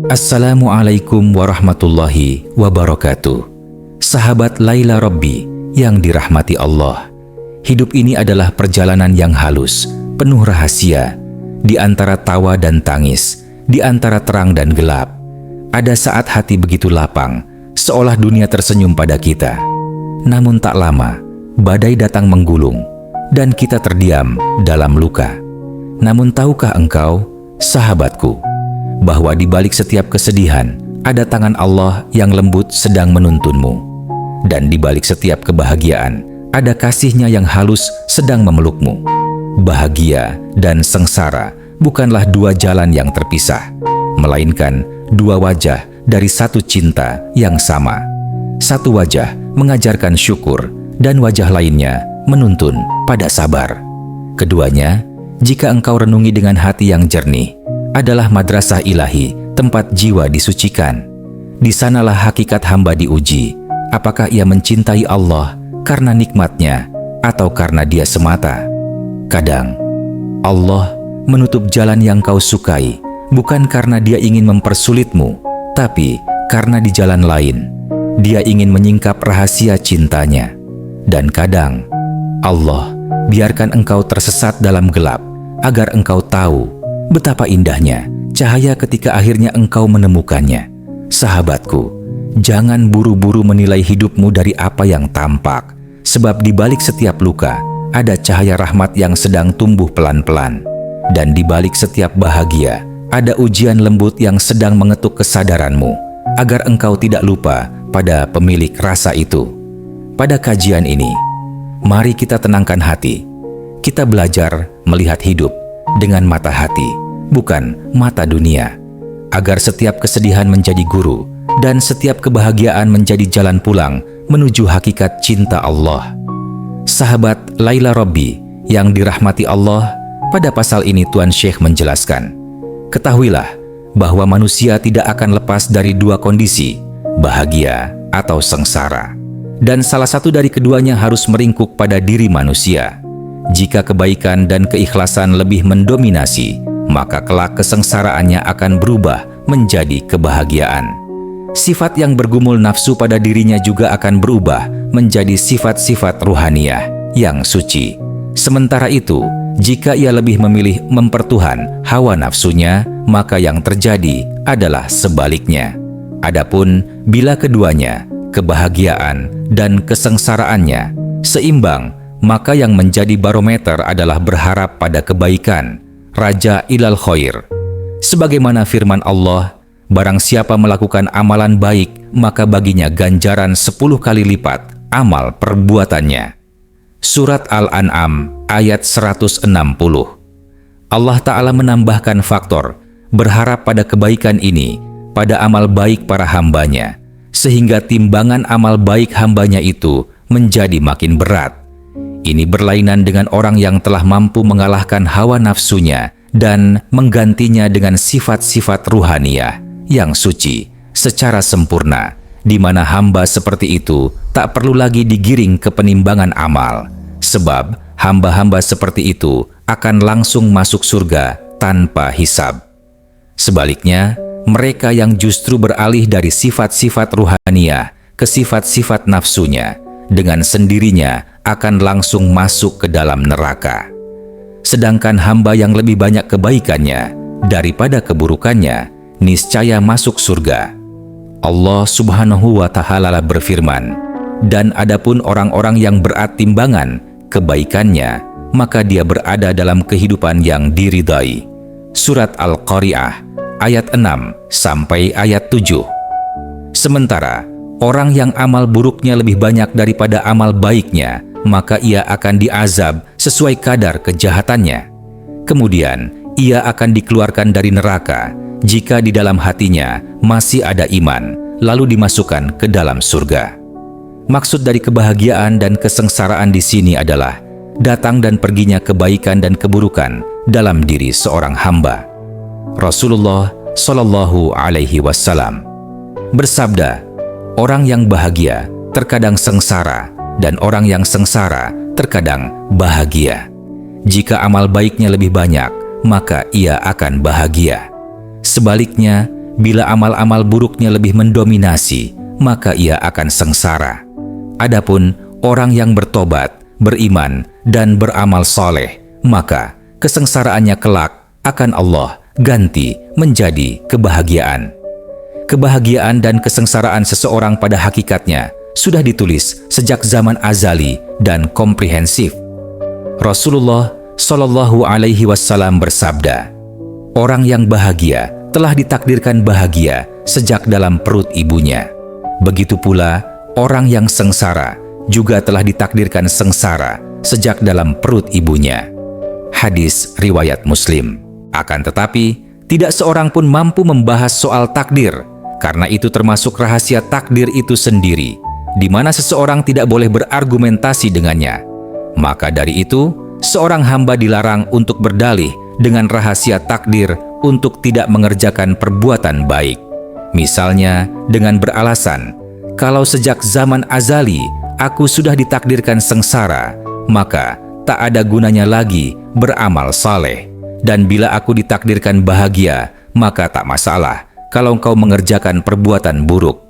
Assalamualaikum warahmatullahi wabarakatuh. Sahabat Laila Robbi yang dirahmati Allah, hidup ini adalah perjalanan yang halus, penuh rahasia, di antara tawa dan tangis, di antara terang dan gelap. Ada saat hati begitu lapang, seolah dunia tersenyum pada kita. Namun tak lama, badai datang menggulung, dan kita terdiam dalam luka. Namun tahukah engkau, sahabatku, bahwa di balik setiap kesedihan ada tangan Allah yang lembut sedang menuntunmu, dan di balik setiap kebahagiaan ada kasih-Nya yang halus sedang memelukmu. Bahagia dan sengsara bukanlah dua jalan yang terpisah, melainkan dua wajah dari satu cinta yang sama. Satu wajah mengajarkan syukur dan wajah lainnya menuntun pada sabar. Keduanya, jika engkau renungi dengan hati yang jernih, adalah madrasah ilahi, tempat jiwa disucikan. Di sanalah hakikat hamba diuji, apakah ia mencintai Allah karena nikmatnya atau karena dia semata. Kadang, Allah menutup jalan yang kau sukai, bukan karena dia ingin mempersulitmu, tapi karena di jalan lain, dia ingin menyingkap rahasia cintanya. Dan kadang, Allah biarkan engkau tersesat dalam gelap, agar engkau tahu betapa indahnya cahaya ketika akhirnya engkau menemukannya. Sahabatku, jangan buru-buru menilai hidupmu dari apa yang tampak, sebab di balik setiap luka ada cahaya rahmat yang sedang tumbuh pelan-pelan, dan di balik setiap bahagia ada ujian lembut yang sedang mengetuk kesadaranmu, agar engkau tidak lupa pada pemilik rasa itu. Pada kajian ini, mari kita tenangkan hati. Kita belajar melihat hidup dengan mata hati, bukan mata dunia, agar setiap kesedihan menjadi guru dan setiap kebahagiaan menjadi jalan pulang menuju hakikat cinta Allah. Sahabat Laila Robbi yang dirahmati Allah, pada pasal ini Tuan Syekh menjelaskan, ketahuilah bahwa manusia tidak akan lepas dari dua kondisi, bahagia atau sengsara, dan salah satu dari keduanya harus meringkuk pada diri manusia. Jika kebaikan dan keikhlasan lebih mendominasi, maka kelak kesengsaraannya akan berubah menjadi kebahagiaan. Sifat yang bergumul nafsu pada dirinya juga akan berubah menjadi sifat-sifat ruhaniyah yang suci. Sementara itu, jika ia lebih memilih mempertuhan hawa nafsunya, maka yang terjadi adalah sebaliknya. Adapun bila keduanya, kebahagiaan dan kesengsaraannya, seimbang, maka yang menjadi barometer adalah berharap pada kebaikan, raja ilal khair. Sebagaimana firman Allah, barang siapa melakukan amalan baik, maka baginya ganjaran 10 kali lipat amal perbuatannya. Surat Al-An'am ayat 160. Allah Ta'ala menambahkan faktor berharap pada kebaikan ini pada amal baik para hambanya, sehingga timbangan amal baik hambanya itu menjadi makin berat. Ini berlainan dengan orang yang telah mampu mengalahkan hawa nafsunya dan menggantinya dengan sifat-sifat ruhaniyah yang suci secara sempurna, di mana hamba seperti itu tak perlu lagi digiring ke penimbangan amal, sebab hamba-hamba seperti itu akan langsung masuk surga tanpa hisab. Sebaliknya, mereka yang justru beralih dari sifat-sifat ruhaniyah ke sifat-sifat nafsunya, dengan sendirinya akan langsung masuk ke dalam neraka. Sedangkan hamba yang lebih banyak kebaikannya daripada keburukannya, niscaya masuk surga. Allah Subhanahu wa Ta'ala berfirman, dan adapun orang-orang yang berat timbangan kebaikannya, maka dia berada dalam kehidupan yang diridai. Surat Al-Qari'ah ayat 6 sampai ayat 7. Sementara orang yang amal buruknya lebih banyak daripada amal baiknya, maka ia akan diazab sesuai kadar kejahatannya. Kemudian, ia akan dikeluarkan dari neraka jika di dalam hatinya masih ada iman, lalu dimasukkan ke dalam surga. Maksud dari kebahagiaan dan kesengsaraan di sini adalah datang dan perginya kebaikan dan keburukan dalam diri seorang hamba. Rasulullah Shallallahu Alaihi Wasallam bersabda, orang yang bahagia terkadang sengsara, dan orang yang sengsara terkadang bahagia. Jika amal baiknya lebih banyak, maka ia akan bahagia. Sebaliknya, Bila amal-amal buruknya lebih mendominasi, maka ia akan sengsara. Adapun orang yang bertobat, beriman, dan beramal soleh, maka kesengsaraannya kelak akan Allah ganti menjadi kebahagiaan. Kebahagiaan dan kesengsaraan seseorang pada hakikatnya sudah ditulis sejak zaman azali dan komprehensif. Rasulullah Shallallahu Alaihi Wasallam bersabda, "Orang yang bahagia telah ditakdirkan bahagia sejak dalam perut ibunya. Begitu pula orang yang sengsara juga telah ditakdirkan sengsara sejak dalam perut ibunya." Hadis riwayat Muslim. Akan tetapi, tidak seorang pun mampu membahas soal takdir, karena itu termasuk rahasia takdir itu sendiri, di mana seseorang tidak boleh berargumentasi dengannya. Maka dari itu, seorang hamba dilarang untuk berdalih dengan rahasia takdir untuk tidak mengerjakan perbuatan baik. Misalnya dengan beralasan, "Kalau sejak zaman azali aku sudah ditakdirkan sengsara, maka tak ada gunanya lagi beramal saleh. Dan bila aku ditakdirkan bahagia, maka tak masalah kalau engkau mengerjakan perbuatan buruk."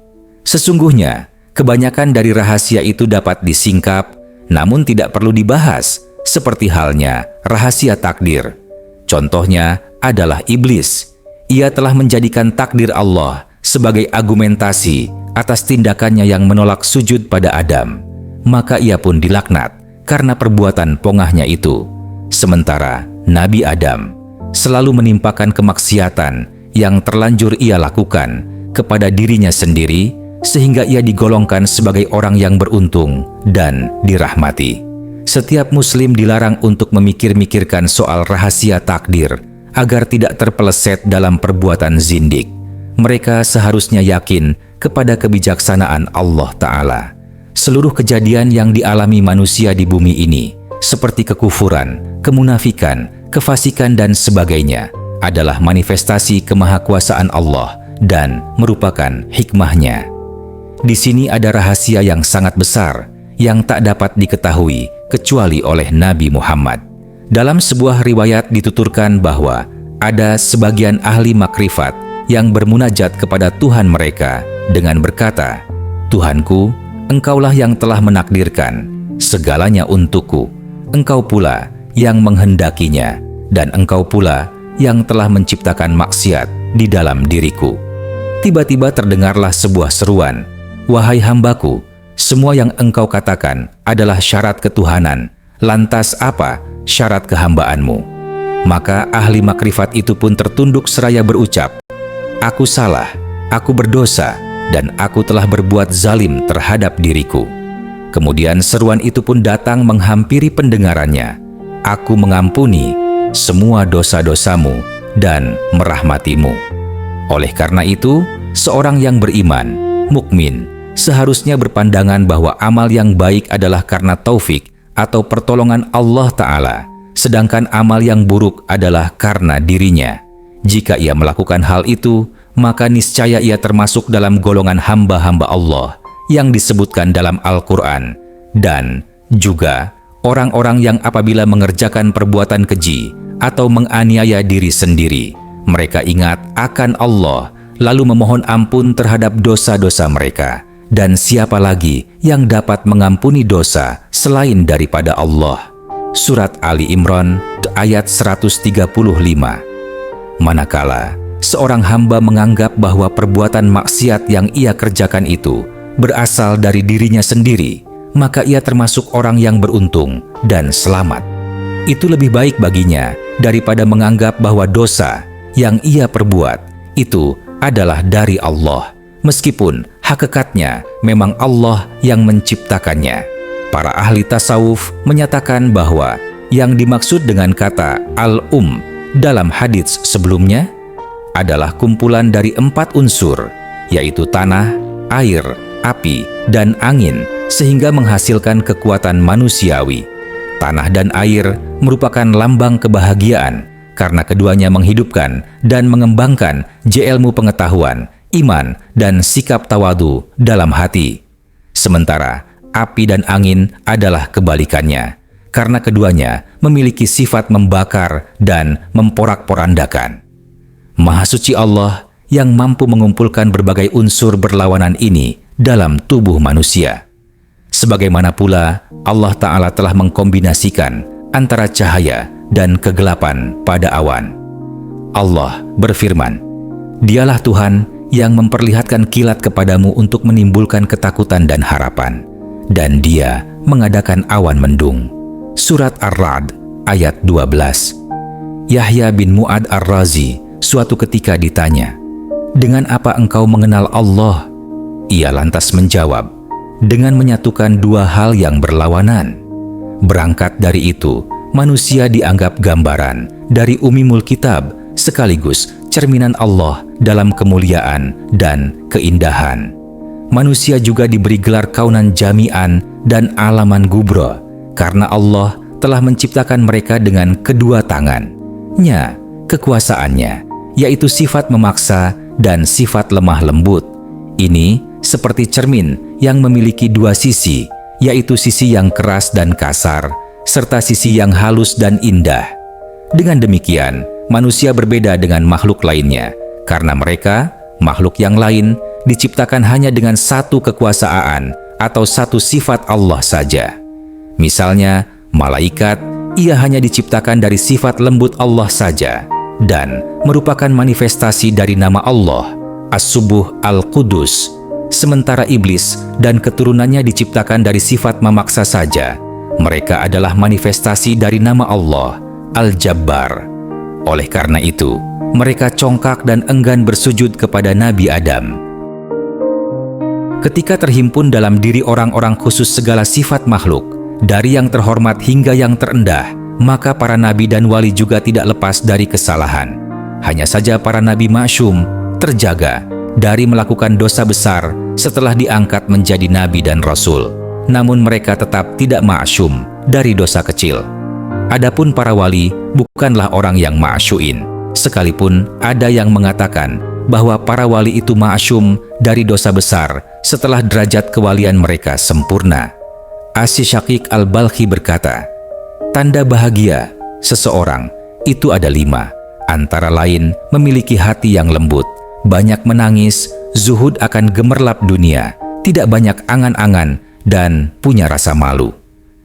Sesungguhnya, kebanyakan dari rahasia itu dapat disingkap, namun tidak perlu dibahas, seperti halnya rahasia takdir. Contohnya adalah iblis. Ia telah menjadikan takdir Allah sebagai argumentasi atas tindakannya yang menolak sujud pada Adam. Maka ia pun dilaknat karena perbuatan pongahnya itu. Sementara Nabi Adam selalu menimpakan kemaksiatan yang terlanjur ia lakukan kepada dirinya sendiri, sehingga ia digolongkan sebagai orang yang beruntung dan dirahmati. Setiap muslim dilarang untuk memikir-mikirkan soal rahasia takdir agar tidak terpeleset dalam perbuatan zindik. Mereka seharusnya yakin kepada kebijaksanaan Allah Ta'ala. Seluruh kejadian yang dialami manusia di bumi ini, seperti kekufuran, kemunafikan, kefasikan dan sebagainya, adalah manifestasi kemahakuasaan Allah dan merupakan hikmahnya. Di sini ada rahasia yang sangat besar yang tak dapat diketahui kecuali oleh Nabi Muhammad. Dalam sebuah riwayat dituturkan bahwa ada sebagian ahli makrifat yang bermunajat kepada Tuhan mereka dengan berkata, "Tuhanku, Engkaulah yang telah menakdirkan segalanya untukku. Engkau pula yang menghendakinya, dan Engkau pula yang telah menciptakan maksiat di dalam diriku." Tiba-tiba terdengarlah sebuah seruan, "Wahai hambaku, semua yang engkau katakan adalah syarat ketuhanan. Lantas apa syarat kehambaanmu?" Maka ahli makrifat itu pun tertunduk seraya berucap, "Aku salah, aku berdosa, dan aku telah berbuat zalim terhadap diriku." Kemudian seruan itu pun datang menghampiri pendengarannya, "Aku mengampuni semua dosa-dosamu dan merahmatimu." Oleh karena itu, seorang yang beriman, mukmin, seharusnya berpandangan bahwa amal yang baik adalah karena taufik atau pertolongan Allah Ta'ala, sedangkan amal yang buruk adalah karena dirinya. Jika ia melakukan hal itu, maka niscaya ia termasuk dalam golongan hamba-hamba Allah yang disebutkan dalam Al-Quran, dan juga orang-orang yang apabila mengerjakan perbuatan keji atau menganiaya diri sendiri, mereka ingat akan Allah, lalu memohon ampun terhadap dosa-dosa mereka. Dan siapa lagi yang dapat mengampuni dosa selain daripada Allah? Surat Ali Imran ayat 135. Manakala seorang hamba menganggap bahwa perbuatan maksiat yang ia kerjakan itu berasal dari dirinya sendiri, maka ia termasuk orang yang beruntung dan selamat. Itu lebih baik baginya daripada menganggap bahwa dosa yang ia perbuat itu adalah dari Allah, meskipun hakikatnya memang Allah yang menciptakannya. Para ahli tasawuf menyatakan bahwa yang dimaksud dengan kata al-um dalam hadits sebelumnya adalah kumpulan dari 4 unsur, yaitu tanah, air, api, dan angin, sehingga menghasilkan kekuatan manusiawi. Tanah dan air merupakan lambang kebahagiaan, karena keduanya menghidupkan dan mengembangkan ilmu pengetahuan, iman, dan sikap tawadu dalam hati. Sementara api dan angin adalah kebalikannya, karena keduanya memiliki sifat membakar dan memporak-porandakan. Maha suci Allah yang mampu mengumpulkan berbagai unsur berlawanan ini dalam tubuh manusia. Sebagaimana pula Allah Ta'ala telah mengkombinasikan antara cahaya dan kegelapan pada awan. Allah berfirman, "Dialah Tuhan yang memperlihatkan kilat kepadamu untuk menimbulkan ketakutan dan harapan, dan Dia mengadakan awan mendung." Surat Ar-Ra'd ayat 12. Yahya bin Mu'ad Ar-Razi suatu ketika ditanya, "Dengan apa engkau mengenal Allah?" Ia lantas menjawab, "Dengan menyatukan dua hal yang berlawanan." Berangkat dari itu, manusia dianggap gambaran dari Ummul Kitab sekaligus cerminan Allah dalam kemuliaan dan keindahan. Manusia juga diberi gelar kaunan jami'an dan alaman gubro karena Allah telah menciptakan mereka dengan kedua tangan-Nya, kekuasaannya, yaitu sifat memaksa dan sifat lemah lembut. Ini seperti cermin yang memiliki dua sisi, yaitu sisi yang keras dan kasar, serta sisi yang halus dan indah. Dengan demikian, manusia berbeda dengan makhluk lainnya, karena mereka, makhluk yang lain, diciptakan hanya dengan satu kekuasaan atau satu sifat Allah saja. Misalnya, malaikat, ia hanya diciptakan dari sifat lembut Allah saja, dan merupakan manifestasi dari nama Allah, As-Subuh Al-Qudus. Sementara iblis dan keturunannya diciptakan dari sifat memaksa saja. Mereka adalah manifestasi dari nama Allah, Al-Jabbar. Oleh karena itu, mereka congkak dan enggan bersujud kepada Nabi Adam. Ketika terhimpun dalam diri orang-orang khusus segala sifat makhluk, dari yang terhormat hingga yang terendah, maka para nabi dan wali juga tidak lepas dari kesalahan. Hanya saja para nabi ma'syum terjaga dari melakukan dosa besar setelah diangkat menjadi nabi dan rasul. Namun mereka tetap tidak ma'syum dari dosa kecil. Adapun para wali bukanlah orang yang ma'syuin, sekalipun ada yang mengatakan bahwa para wali itu ma'syum dari dosa besar setelah derajat kewalian mereka sempurna. Asy-Syaqiq Al-Balkhi berkata, "Tanda bahagia seseorang itu ada 5, antara lain memiliki hati yang lembut, banyak menangis, zuhud akan gemerlap dunia, tidak banyak angan-angan, dan punya rasa malu."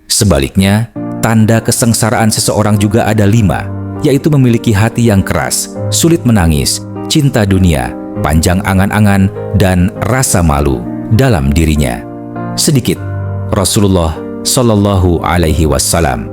Sebaliknya, tanda kesengsaraan seseorang juga ada 5, yaitu memiliki hati yang keras, sulit menangis, cinta dunia, panjang angan-angan, dan rasa malu dalam dirinya. Sedikit, Rasulullah Shallallahu Alaihi Wasallam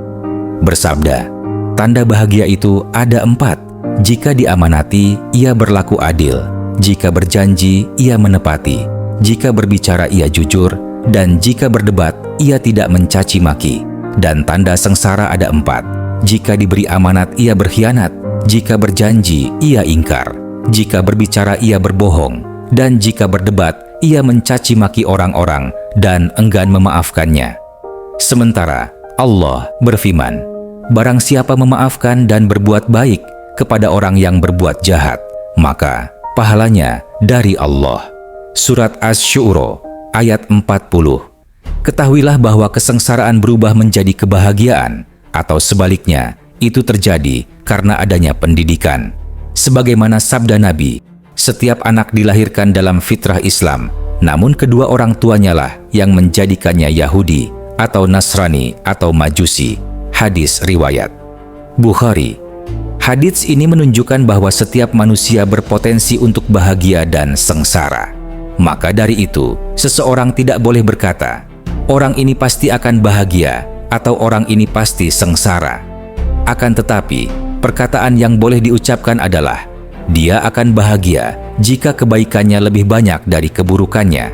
bersabda, tanda bahagia itu ada 4. Jika diamanati, ia berlaku adil. Jika berjanji, ia menepati. Jika berbicara, ia jujur. Dan jika berdebat, ia tidak mencaci maki. Dan tanda sengsara ada 4. Jika diberi amanat, ia berkhianat. Jika berjanji, ia ingkar. Jika berbicara, ia berbohong. Dan jika berdebat, ia mencaci maki orang-orang dan enggan memaafkannya. Sementara Allah berfirman, "Barang siapa memaafkan dan berbuat baik kepada orang yang berbuat jahat, maka pahalanya dari Allah." Surat Asy-Syu'ara ayat 40. Ketahuilah bahwa kesengsaraan berubah menjadi kebahagiaan, atau sebaliknya, itu terjadi karena adanya pendidikan. Sebagaimana sabda Nabi, setiap anak dilahirkan dalam fitrah Islam, namun kedua orang tuanya lah yang menjadikannya Yahudi atau Nasrani atau Majusi. Hadis riwayat Bukhari. Hadis ini menunjukkan bahwa setiap manusia berpotensi untuk bahagia dan sengsara. Maka dari itu, seseorang tidak boleh berkata, orang ini pasti akan bahagia atau orang ini pasti sengsara. Akan tetapi, perkataan yang boleh diucapkan adalah, dia akan bahagia jika kebaikannya lebih banyak dari keburukannya.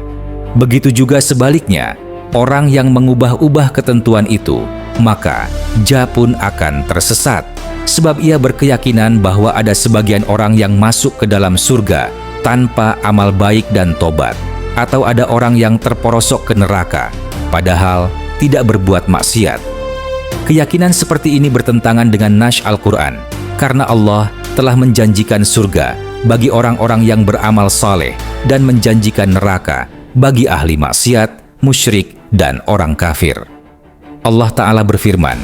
Begitu juga sebaliknya, orang yang mengubah-ubah ketentuan itu, maka dia pun akan tersesat. Sebab ia berkeyakinan bahwa ada sebagian orang yang masuk ke dalam surga tanpa amal baik dan tobat, atau ada orang yang terperosok ke neraka, padahal tidak berbuat maksiat. Keyakinan seperti ini bertentangan dengan nas Al-Quran, karena Allah telah menjanjikan surga bagi orang-orang yang beramal saleh dan menjanjikan neraka bagi ahli maksiat, musyrik, dan orang kafir. Allah Ta'ala berfirman,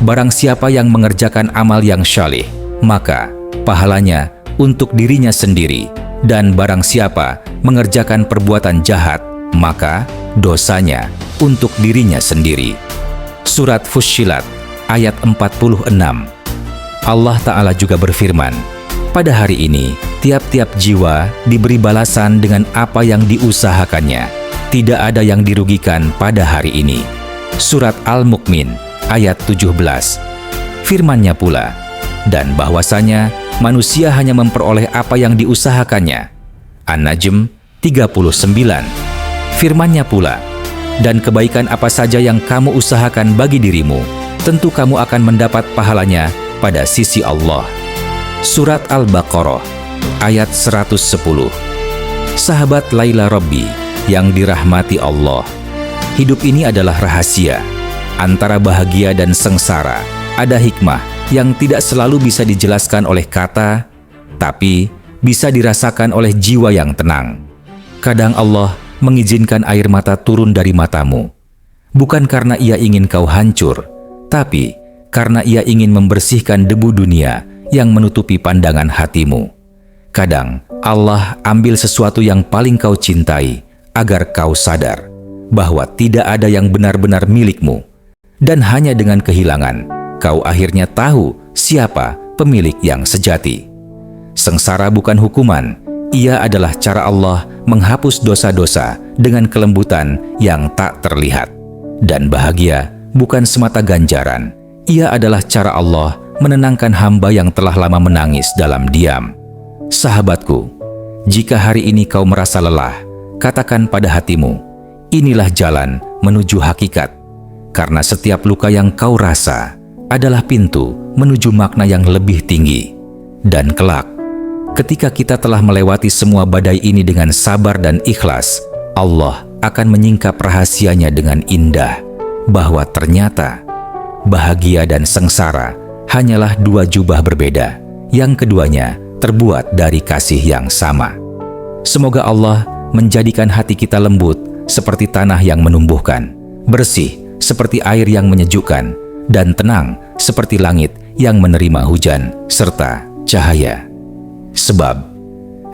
barang siapa yang mengerjakan amal yang syaleh, maka pahalanya untuk dirinya sendiri, Dan barang siapa mengerjakan perbuatan jahat, maka dosanya untuk dirinya sendiri. Surat Fussilat ayat 46. Allah Ta'ala juga berfirman, pada hari ini, tiap-tiap jiwa diberi balasan dengan apa yang diusahakannya. Tidak ada yang dirugikan pada hari ini. Surat Al-Mu'min ayat 17. Firman-Nya pula, dan bahwasanya manusia hanya memperoleh apa yang diusahakannya. An-Najm 39. Firman-Nya pula, dan kebaikan apa saja yang kamu usahakan bagi dirimu, tentu kamu akan mendapat pahalanya pada sisi Allah. Surat Al-Baqarah ayat 110. Sahabat Laila Rabbi yang dirahmati Allah, hidup ini adalah rahasia. Antara bahagia dan sengsara ada hikmah yang tidak selalu bisa dijelaskan oleh kata, tapi bisa dirasakan oleh jiwa yang tenang. Kadang Allah mengizinkan air mata turun dari matamu, bukan karena Ia ingin kau hancur, tapi karena Ia ingin membersihkan debu dunia yang menutupi pandangan hatimu. Kadang Allah ambil sesuatu yang paling kau cintai agar kau sadar bahwa tidak ada yang benar-benar milikmu, dan hanya dengan kehilangan kau akhirnya tahu siapa pemilik yang sejati. Sengsara bukan hukuman, ia adalah cara Allah menghapus dosa-dosa dengan kelembutan yang tak terlihat. Dan bahagia bukan semata ganjaran, ia adalah cara Allah menenangkan hamba yang telah lama menangis dalam diam. Sahabatku, jika hari ini kau merasa lelah, katakan pada hatimu, inilah jalan menuju hakikat. Karena setiap luka yang kau rasa adalah pintu menuju makna yang lebih tinggi. Dan kelak, ketika kita telah melewati semua badai ini dengan sabar dan ikhlas, Allah akan menyingkap rahasianya dengan indah, bahwa ternyata bahagia dan sengsara hanyalah dua jubah berbeda, yang keduanya terbuat dari kasih yang sama. Semoga Allah menjadikan hati kita lembut seperti tanah yang menumbuhkan, bersih seperti air yang menyejukkan, dan tenang seperti langit yang menerima hujan serta cahaya. Sebab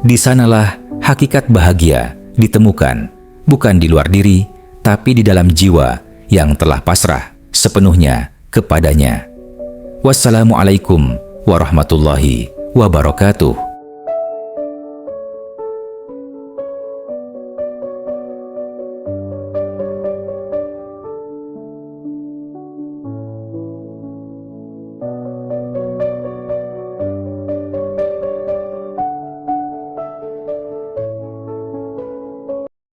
di sanalah hakikat bahagia ditemukan, bukan di luar diri, tapi di dalam jiwa yang telah pasrah sepenuhnya kepadanya. Wassalamualaikum warahmatullahi wabarakatuh.